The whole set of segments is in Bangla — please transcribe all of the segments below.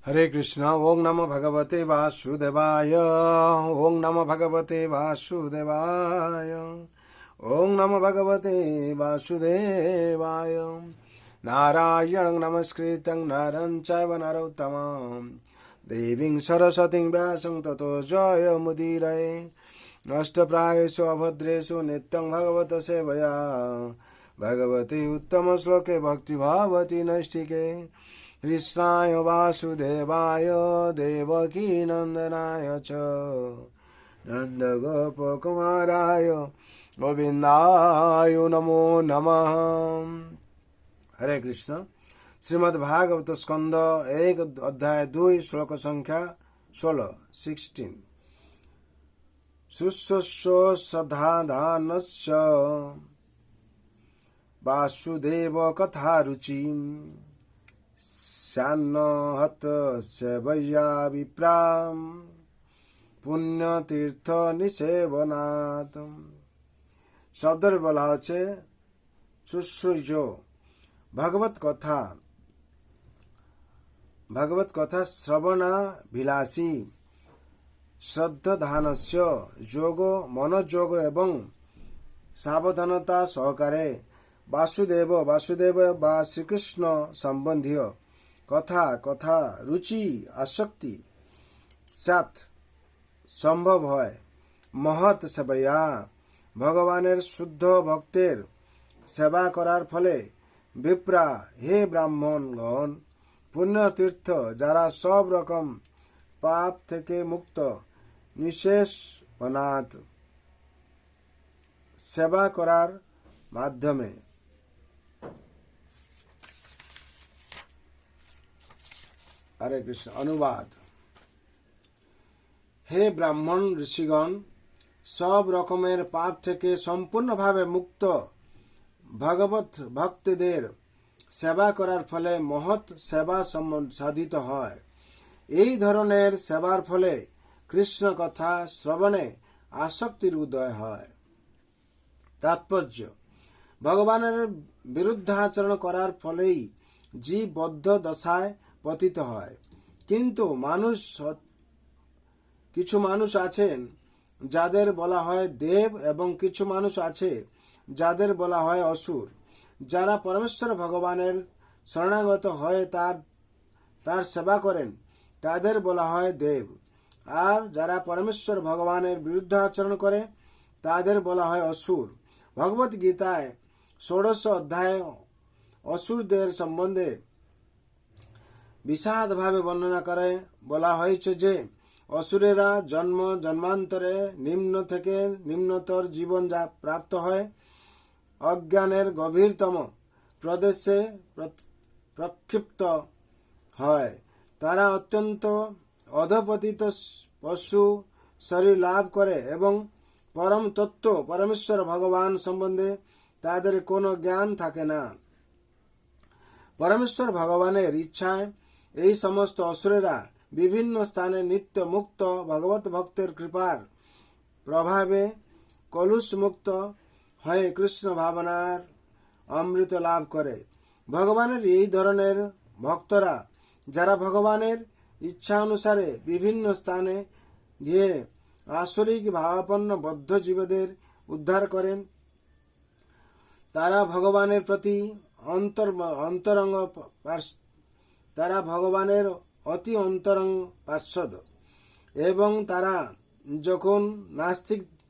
हरे कृष्ण। ओं नमो भगवते वासुदेवाय। ओं नमो भगवते वासुदेवाय। ओं नमो भगवते वासुदेवाय। नारायणं नमस्कृतं नरं चैव नरोत्तमं देवीं सरस्वतीं व्यासं ततो जयमुदीरये। नष्टप्रायेषु अभद्रेषु नित्यं भगवत सेवया भगवती उत्तमश्लोके भक्तिभावति नैष्टिके। कृष्णाय वासुदेवाय देवकीनन्दनाय च नन्दगोपकुमाराय गोविन्दाय नमो नमः। हरे कृष्ण। श्रीमद्भागवत स्कंद 1 अध्याय 2 श्लोक संख्या 16 शुश्रूषो सधाधानस्य वासुदेव कथा रुचिम् श्यान्नहत सेवया विप्राम पुण्यतीर्थ निसेवनात्। शब्दर বলা হচ্ছে শুশ্রূষ भगवत कथा श्रवणाभिलाषी श्रद्धाधानस्य যোগ মনোযোগ এবং সাবধানতা সহকারে वासुदेव বা শ্রীকৃষ্ণ সম্বন্ধীয় কথা রুচি আসক্তি সাথ সম্ভব হয়। মহৎ সেবায়া ভগবানের শুদ্ধ ভক্তের সেবা করার ফলে বিপ্রা হে ব্রাহ্মণগণ পুণ্যতীর্থ যারা সব রকম পাপ থেকে মুক্ত নিশেষ অনাথ সেবা করার মাধ্যমে। हरे कृष्ण। अनुवाद। हे ब्राह्मण ऋषिगण सब रकमेर पाप থেকে সম্পূর্ণভাবে মুক্ত ভগবত ভক্তদের সেবা করার ফলে মহৎ সেবা সাধিত হয়। এই ধরনের সেবার ফলে কৃষ্ণ কথা শ্রবণে আসক্তির উদয় হয়। তাৎপর্য ভগবানের বিরুদ্ধাচরণ করার ফলেই জীব বদ্ধ দশায় পতিত হয়। কিন্তু কিছু মানুষ আছেন যাদের বলা হয় দেব এবং কিছু মানুষ আছে যাদের বলা হয় অসুর। যারা পরমেশ্বর ভগবানের শরণাগত হয়ে তার সেবা করেন তাদের বলা হয় দেব, আর যারা পরমেশ্বর ভগবানের বিরুদ্ধে আচরণ করে তাদের বলা হয় অসুর। ভগবত গীতায় 16 অধ্যায়ে অসুরদের সম্বন্ধে বিশদভাবে বর্ণনা করে বলা হয়েছে যে অসুরেরা জন্মান্তরে নিম্ন থেকে নিম্নতর জীবন যা প্রাপ্ত হয়, অজ্ঞানের গভীরতম প্রদেশে প্রক্ষিপ্ত হয়। তারা অত্যন্ত অধপতিত পশু শরীর লাভ করে এবং পরম তত্ত্ব পরমেশ্বর ভগবান সম্বন্ধে তাদের কোনো জ্ঞান থাকে না। পরমেশ্বর ভগবানের ইচ্ছায় এই সমস্ত অসুরেরা বিভিন্ন স্থানে নিত্য মুক্ত ভগবত ভক্তের কৃপার প্রভাবে কলুষ মুক্ত হয়ে কৃষ্ণ ভাবনার অমৃত লাভ করে। ভগবানের এই ধরনের ভক্তরা যারা ভগবানের ইচ্ছা অনুসারে বিভিন্ন স্থানে গিয়ে আসরিক ভাবাপন্ন বদ্ধ জীবদের উদ্ধার করেন, তারা ভগবানের প্রতি অন্তরঙ্গ তারা ভগবানের অতি অন্তরঙ্গ পার্ষদ এবং তারা যখন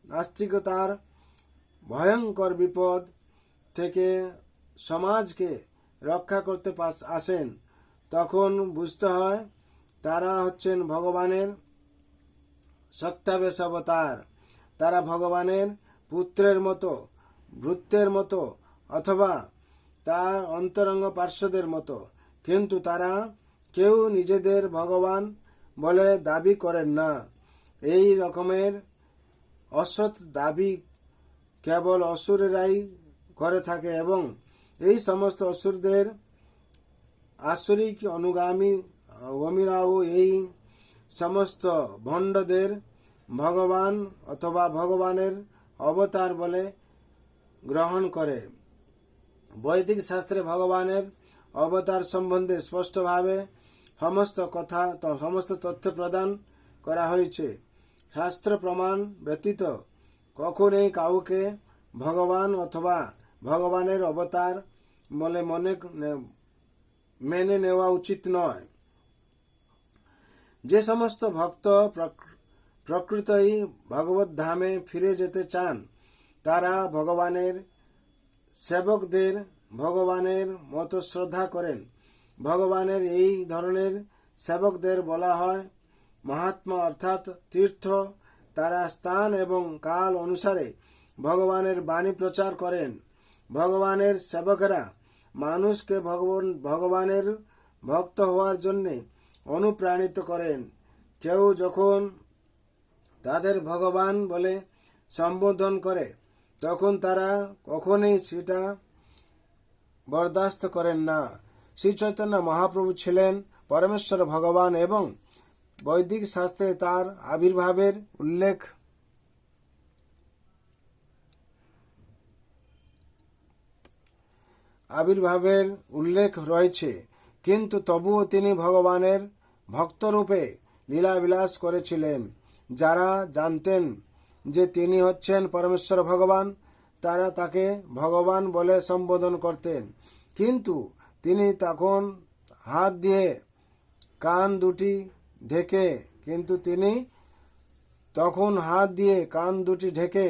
নাস্তিকতার ভয়ঙ্কর বিপদ থেকে সমাজকে রক্ষা করতে আসেন তখন বুঝতে হয় তারা হচ্ছেন ভগবানের সত্যাবেশ অবতার। তারা ভগবানের পুত্রের মতো, ভৃত্যের মতো অথবা তার অন্তরঙ্গ পার্শ্বদের মতো, কিন্তু তারা কেউ নিজেদের ভগবান বলে দাবি করেন না। এই রকমের অসৎ দাবি কেবল অসুরেরাই করে থাকে এবং এই সমস্ত অসুরদের আসরিক অনুগামীরাও এই সমস্ত ভণ্ডদের ভগবান অথবা ভগবানের অবতার বলে গ্রহণ করে। বৈদিক শাস্ত্রে ভগবানের অবতার সম্বন্ধে স্পষ্টভাবে সমস্ত তথ্য প্রদান করা হয়েছে। শাস্ত্র প্রমাণ ব্যতীত কখনোই কাউকে ভগবান অথবা ভগবানের অবতার বলে মেনে নেওয়া উচিত নয়। যে সমস্ত ভক্ত প্রকৃতই ভগবত ধামে ফিরে যেতে চান, তারা ভগবানের সেবকদের ভগবানের মতো শ্রদ্ধা করেন। ভগবানের এই ধরনের সেবকদের বলা হয় মহাত্মা অর্থাৎ তীর্থ। তারা স্থান এবং কাল অনুসারে ভগবানের বাণী প্রচার করেন। ভগবানের সেবকেরা মানুষকে ভগবানের ভক্ত হওয়ার জন্যে অনুপ্রাণিত করেন। কেউ যখন তাদের ভগবান বলে সম্বোধন করে, তখন তারা কখনোই সেটা বরদাস্ত করেন না। শ্রী চৈতন্য মহাপ্রভু ছিলেন পরমেশ্বর ভগবান এবং বৈদিক শাস্ত্রে তার আবির্ভাবের উল্লেখ রয়েছে, কিন্তু তবুও তিনি ভগবানের ভক্তরূপে লীলাবিলাস করেছিলেন। যারা জানতেন যে তিনি হচ্ছেন পরমেশ্বর ভগবান, তারা তাকে ভগবান বলে সম্বোধন করতেন। কিন্তু তিনি তখন হাত দিয়ে কান দুটি ঢেকে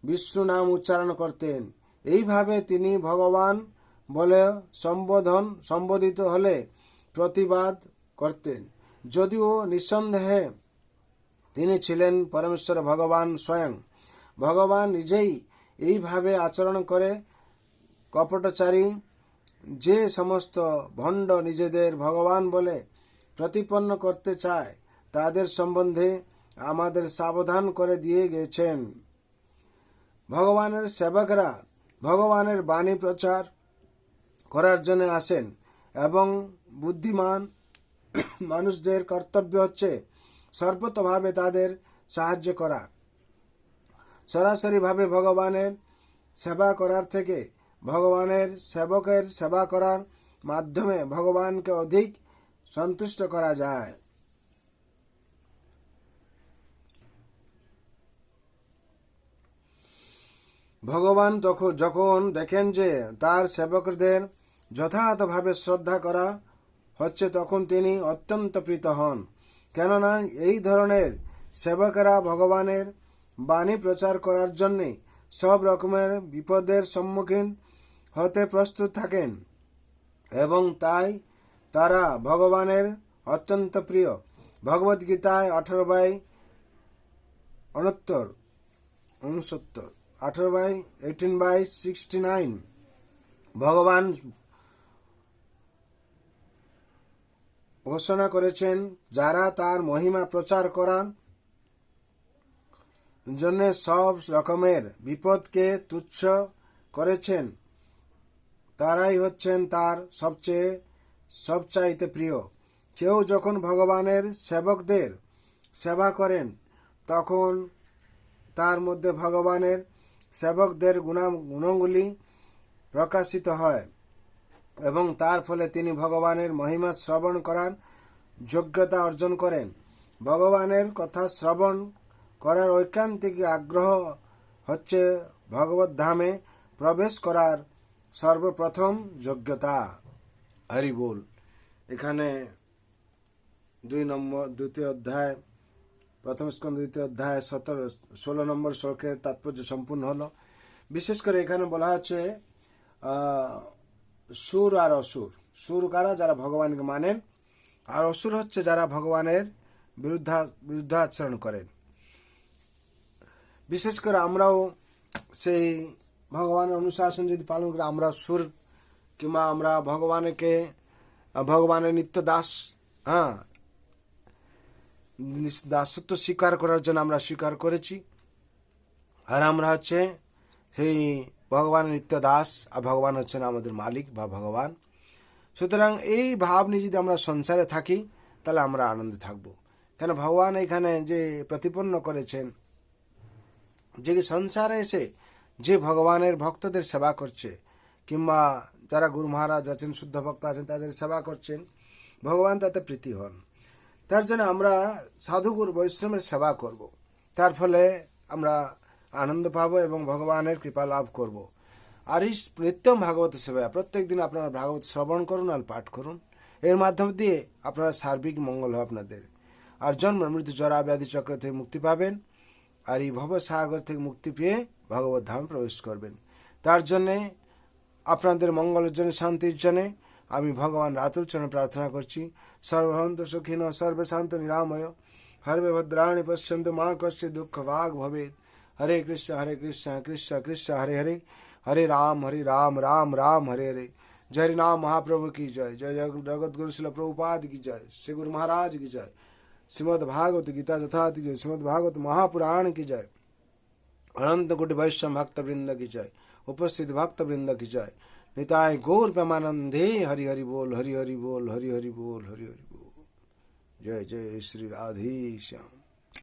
বিষ্ণু নাম উচ্চারণ করতেন। এইভাবে তিনি ভগবান বলে সম্বোধিত হলে প্রতিবাদ করতেন, যদিও নিঃসন্দেহে তিনি ছিলেন পরমেশ্বর ভগবান স্বয়ং। ভগবান নিজেই এইভাবে আচরণ করে। কপটচারী যে সমস্ত ভণ্ড নিজেদের ভগবান বলে প্রতিপন্ন করতে চায়, তাদের সম্বন্ধে আমাদের সাবধান করে দিয়ে গেছেন। ভগবানের সেবকরা ভগবানের বাণী প্রচার করার জন্য আসেন এবং বুদ্ধিমান মানুষদের কর্তব্য হচ্ছে সর্বতভাবে তাদের সাহায্য করা। সরাসরিভাবে ভগবানের সেবা করার থেকে ভগবানের সেবকের সেবা করার মাধ্যমে ভগবানকে অধিক সন্তুষ্ট করা যায়। ভগবান যখন দেখেন যে তার সেবকদের যথাযথভাবে শ্রদ্ধা করা হচ্ছে, তখন তিনি অত্যন্ত প্রীত হন। কেননা এই ধরনের সেবকেরা ভগবানের বাণী প্রচার করার জন্যে সব রকমের বিপদের সম্মুখীন হতে প্রস্তুত থাকেন এবং তাই তারা ভগবানের অত্যন্ত প্রিয়। ভগবদ্গীতায় 18/69 ভগবান ঘোষণা করেছেন, যারা তার মহিমা প্রচার করার জন্য সব রকমের বিপদকে তুচ্ছ করেছেন, তারাই হচ্ছেন তার সবচাইতে প্রিয়। কেউ যখন ভগবানের সেবকদের সেবা করেন, তখন তার মধ্যে ভগবানের সেবকদের গুণগুলি প্রকাশিত হয় এবং তার ফলে তিনি ভগবানের মহিমা শ্রবণ করার যোগ্যতা অর্জন করেন। ভগবানের কথা শ্রবণ করার ঐকান্তিক আগ্রহ হচ্ছে ভগবত ধামে প্রবেশ করার সর্বপ্রথম যোগ্যতা। হরি বল। এখানে দ্বিতীয় অধ্যায়, প্রথম স্কন্ধ 2 অধ্যায় 16 নম্বর শ্লোকের তাৎপর্য সম্পূর্ণ হলো। বিশেষ করে এখানে বলা হচ্ছে সুর আর অসুর। সুর কারা? যারা ভগবানকে মানেন, আর অসুর হচ্ছে যারা ভগবানের বিরুদ্ধাচরণ করেন। বিশেষ করে আমরাও সেই ভগবানের অনুশাসন যদি পালন করি, আমরা সুর কিংবা আমরা ভগবানের নিত্য দাস, দাসত্ব স্বীকার করার জন্য আমরা স্বীকার করেছি, আর আমরা হচ্ছে সেই ভগবানের নিত্য দাস, আর ভগবান হচ্ছেন আমাদের মালিক বা ভগবান। সুতরাং এই ভাব নিয়ে যদি আমরা সংসারে থাকি, তাহলে আমরা আনন্দে থাকবো। কেন ভগবান এখানে যে প্রতিপন্ন করেছেন, যে সংসারে এসে যে ভগবানের ভক্তদের সেবা করছে, কিংবা যারা গুরু মহারাজ আছেন, শুদ্ধ ভক্ত আছেন, তাদের সেবা করছেন, ভগবান তাতে প্রীতি হন। তার জন্য আমরা সাধুগুরু বৈষ্ণবের সেবা করব, তার ফলে আমরা আনন্দ পাবো এবং ভগবানের কৃপা লাভ করব। আর এই নিত্যম ভাগবত সেবা, প্রত্যেক দিন আপনারা ভাগবত শ্রবণ করুন আর পাঠ করুন, এর মাধ্যম দিয়ে আপনারা সার্বিক মঙ্গল হবে আপনাদের। আর জন্ম মৃত্যু জরা ব্যাধি চক্র থেকে মুক্তি পাবেন, আর এই ভবসাগর থেকে মুক্তি পেয়ে ভগবত ধামে প্রবেশ করবেন। তার জন্যে আপনাদের মঙ্গলের জন্য, শান্তির জন্যে আমি ভগবান রাতুল চরণে প্রার্থনা করছি। সর্বভন্ত সুখিন সর্বে শান্ত নিরাময় হরে ভদ্রাণি পশ্যন্ত মা কশ্চিৎ দুঃখ ভাগ ভবেৎ। হরে কৃষ্ণ কৃষ্ণ কৃষ্ণ হরে হরে, হরে রাম রাম রাম হরে হরে। जय नाम महाप्रभु की जय, जय जगत गुरु शिल प्रभुपाद की जय, श्री गुरु महाराज की जय, श्रीमद् भागवत गीता यथार्थ की, श्रीमद् भागवत महापुराण की जय, अनंत कोटि वैष्णव भक्त वृंद की जय, उपस्थित भक्त वृंद की जय। निताय गौर प्रेमानंदे हरि हरि बोल, हरि हरि बोल, हरि हरि बोल, हरि हरि बोल। जय जय श्री राधे श्याम।